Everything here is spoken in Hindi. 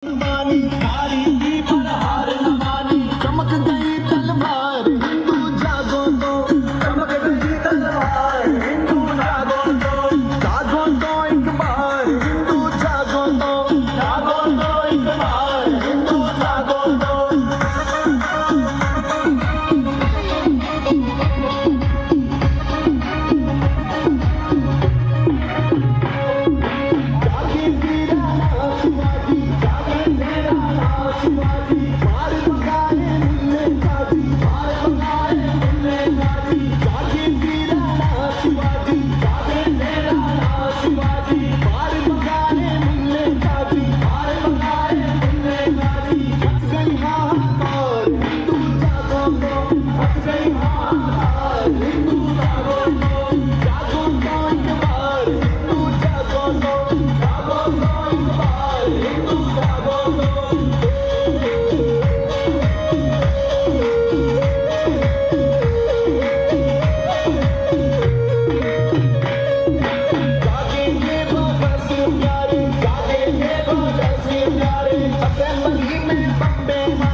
मानी कारी की पर हार न मानी, चमक गई तलवार हिंदू जागो तो, चमक गई तलवार हिंदू जागो तो एक बार हिंदू जागो तो एक बार हिंदू जागो तो। Assembly में बम्बे